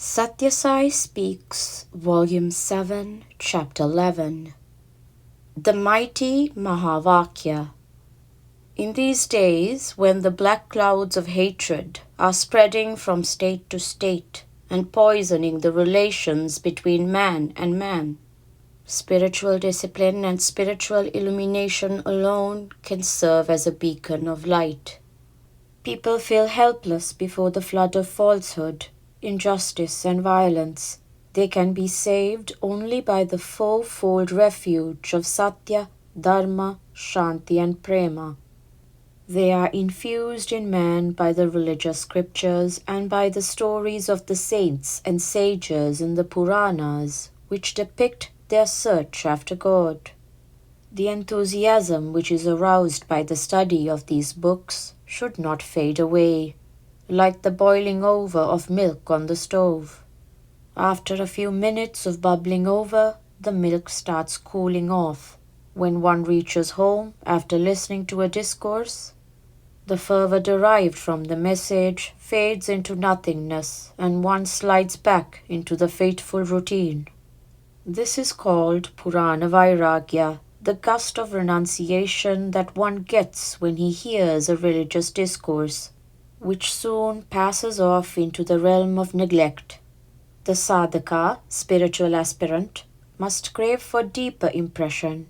Sathya Sai Speaks, Volume 7, Chapter 11. The Mighty Mahaavaakya. In these days, when the black clouds of hatred are spreading from state to state and poisoning the relations between man and man, spiritual discipline and spiritual illumination alone can serve as a beacon of light. People feel helpless before the flood of falsehood, injustice, and violence. They can be saved only by the fourfold refuge of Satya, Dharma, Shanti, and Prema. They are infused in man by the religious scriptures and by the stories of the saints and sages in the Puranas, which depict their search after God. The enthusiasm which is aroused by the study of these books should not fade away, like the boiling over of milk on the stove. After a few minutes of bubbling over, the milk starts cooling off. When one reaches home after listening to a discourse, the fervor derived from the message fades into nothingness and one slides back into the fateful routine. This is called Purana Vairagya, the gust of renunciation that one gets when he hears a religious discourse, which soon passes off into the realm of neglect. The sadhaka, spiritual aspirant, must crave for deeper impression.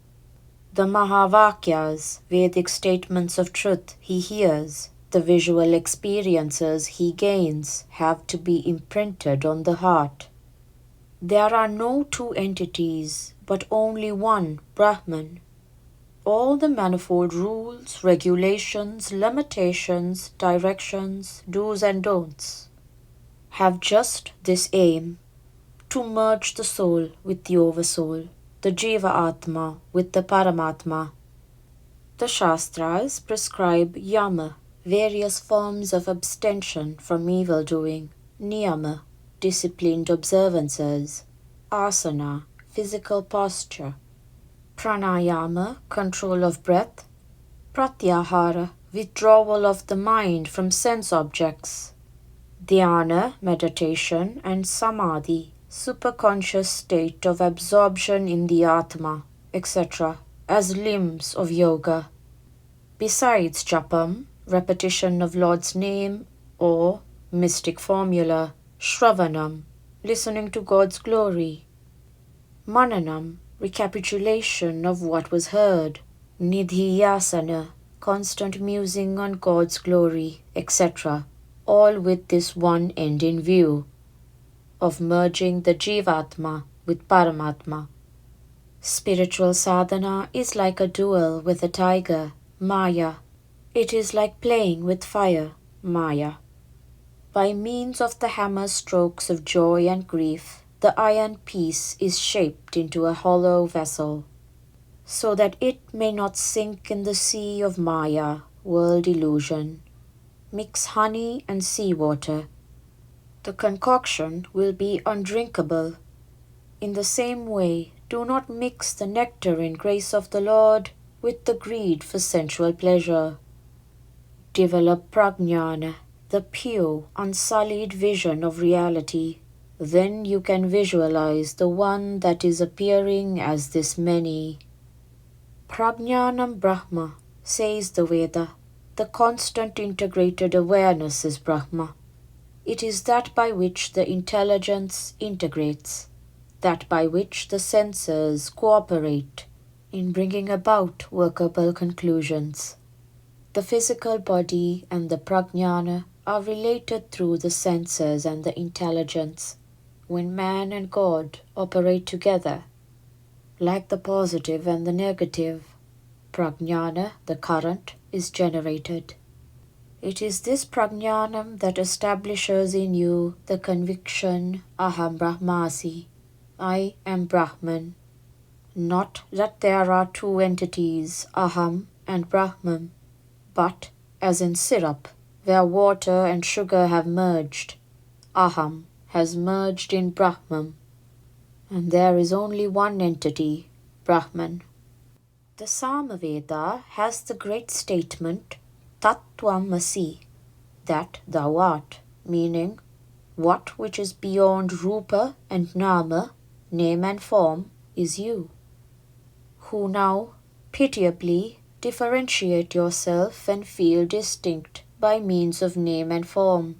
The Mahaavakyas, Vedic statements of truth he hears, the visual experiences he gains have to be imprinted on the heart. There are no two entities, but only one Brahman. All the manifold rules, regulations, limitations, directions, do's and don'ts have just this aim: to merge the soul with the oversoul, the Jiva Atma with the Paramatma. The Shastras prescribe yama, various forms of abstention from evil doing, niyama, disciplined observances, asana, physical posture, pranayama, control of breath, pratyahara, withdrawal of the mind from sense objects, dhyana, meditation, and samadhi, superconscious state of absorption in the Atma, etc., as limbs of yoga. Besides japam, repetition of Lord's name, or mystic formula, shravanam, listening to God's glory, mananam, recapitulation of what was heard, nidhiyasana, constant musing on God's glory, etc., all with this one end in view, of merging the Jivatma with Paramatma. Spiritual sadhana is like a duel with a tiger, Maya. It is like playing with fire, Maya. By means of the hammer strokes of joy and grief, the iron piece is shaped into a hollow vessel, so that it may not sink in the sea of Maya, world illusion. Mix honey and seawater. The concoction will be undrinkable. In the same way, do not mix the nectar and grace of the Lord with the greed for sensual pleasure. Develop prajnana, the pure, unsullied vision of reality. Then you can visualize the one that is appearing as this many. Prajnanam Brahma, says the Veda. The constant integrated awareness is Brahma. It is that by which the intelligence integrates, that by which the senses cooperate in bringing about workable conclusions. The physical body and the prajnana are related through the senses and the intelligence. When man and God operate together, like the positive and the negative, prajnana, the current, is generated. It is this prajnanam that establishes in you the conviction Aham Brahmasi, I am Brahman. Not that there are two entities, Aham and Brahman, but as in syrup, where water and sugar have merged, Aham has merged in Brahman, and there is only one entity, Brahman. The Samaveda has the great statement Tat Tvam Asi, that thou art, meaning What which is beyond Rupa and Nama, name and form, is you, who now pitiably differentiate yourself and feel distinct by means of name and form,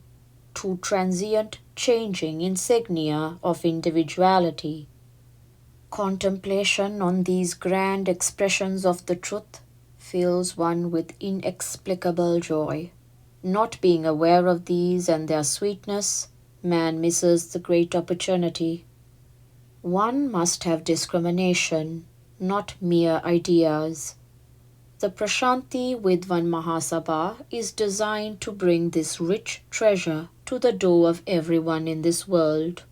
two transient changing insignia of individuality. Contemplation on these grand expressions of the truth fills one with inexplicable joy. Not being aware of these and their sweetness, man misses the great opportunity. One must have discrimination, not mere ideas. The Prashanti Vidvan Mahasabha is designed to bring this rich treasure to the door of everyone in this world.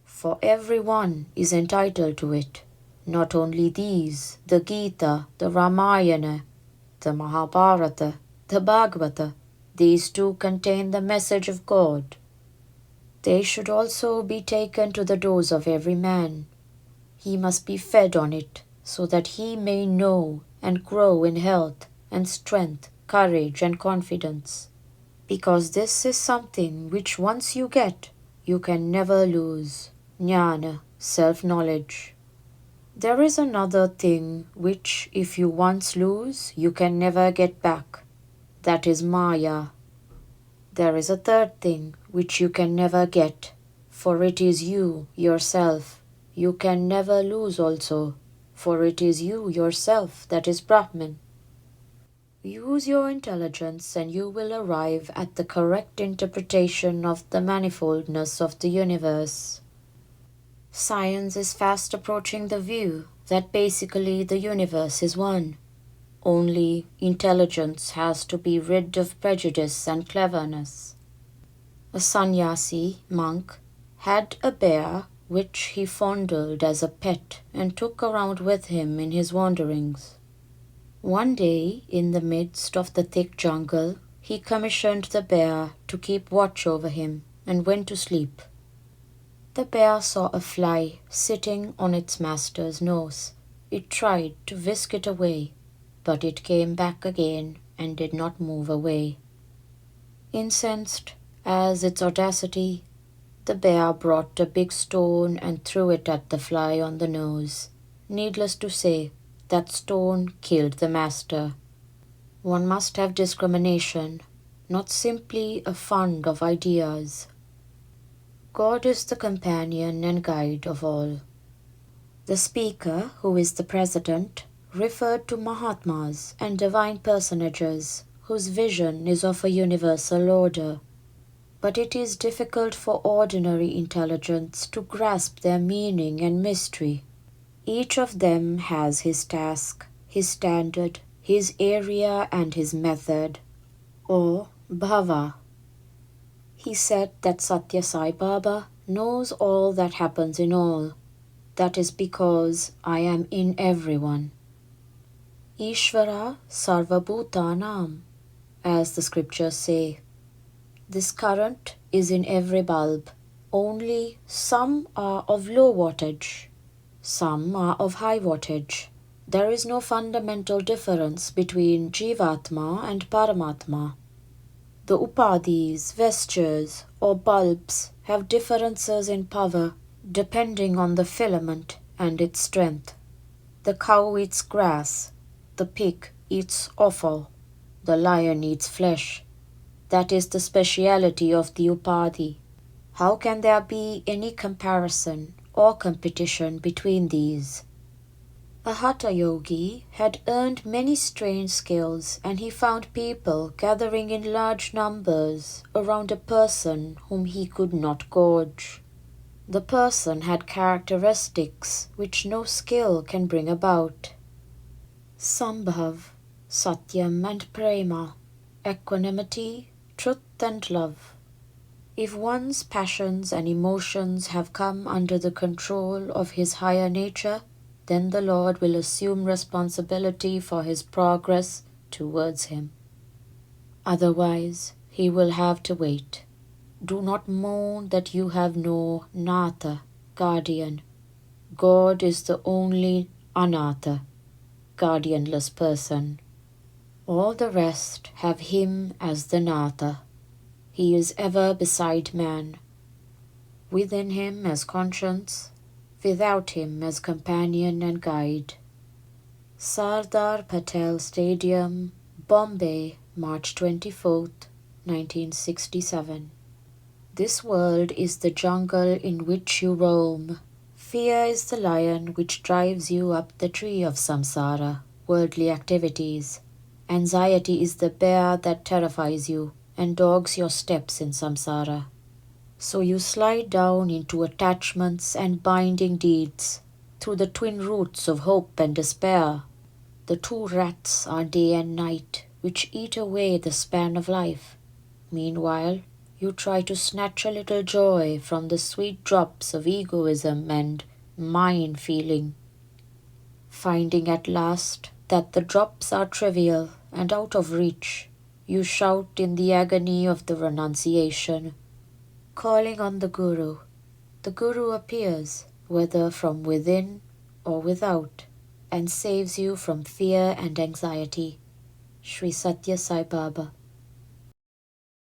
For everyone is entitled to it. Not only these, the Gita, the Ramayana, the Mahabharata, the Bhagavata, these too contain the message of God. They should also be taken to the doors of every man. He must be fed on it, so that he may know and grow in health and strength, courage and confidence. Because this is something which once you get, you can never lose. Jnana, self-knowledge. There is another thing which, if you once lose, you can never get back. That is Maya. There is a third thing which you can never get, for it is you, yourself. You can never lose also, for it is you, yourself, that is Brahman. Use your intelligence and you will arrive at the correct interpretation of the manifoldness of the universe. Science is fast approaching the view that basically the universe is one. Only intelligence has to be rid of prejudice and cleverness. A sannyasi, monk, had a bear which he fondled as a pet and took around with him in his wanderings. One day, in the midst of the thick jungle, he commissioned the bear to keep watch over him and went to sleep. The bear saw a fly sitting on its master's nose. It tried to whisk it away, but it came back again and did not move away. Incensed as its audacity, the bear brought a big stone and threw it at the fly on the nose. Needless to say, that stone killed the master. One must have discrimination, not simply a fund of ideas. God is the companion and guide of all. The speaker, who is the president, referred to Mahatmas and divine personages whose vision is of a universal order. But it is difficult for ordinary intelligence to grasp their meaning and mystery. Each of them has his task, his standard, his area and his method, or bhava. He said that Sathya Sai Baba knows all that happens in all. That is because I am in everyone. Ishvara Sarvabhutanam, as the scriptures say. This current is in every bulb, only some are of low wattage, some are of high wattage. There is no fundamental difference between Jivatma and Paramatma. The upadhis, vestures, or bulbs have differences in power depending on the filament and its strength. The cow eats grass, the pig eats offal, the lion eats flesh. That is the speciality of the upadhi. How can there be any comparison or competition between these? A hatha yogi had earned many strange skills, and he found people gathering in large numbers around a person whom he could not gauge. The person had characteristics which no skill can bring about. Sambhav, Satyam and Prema, equanimity, truth and love. If one's passions and emotions have come under the control of his higher nature, then the Lord will assume responsibility for his progress towards him. Otherwise, he will have to wait. Do not moan that you have no Natha, guardian. God is the only Anatha, guardianless person. All the rest have him as the Natha. He is ever beside man, within him as conscience, without him as companion and guide. Sardar Patel Stadium, Bombay, March 24th, 1967. This world is the jungle in which you roam. Fear is the lion which drives you up the tree of samsara, worldly activities. Anxiety is the bear that terrifies you and dogs your steps in samsara. So you slide down into attachments and binding deeds through the twin roots of hope and despair. The two rats are day and night, which eat away the span of life. Meanwhile, you try to snatch a little joy from the sweet drops of egoism and mine feeling. Finding at last that the drops are trivial and out of reach, you shout in the agony of the renunciation, calling on the Guru. The Guru appears, whether from within or without, and saves you from fear and anxiety. Sri Sathya Sai Baba.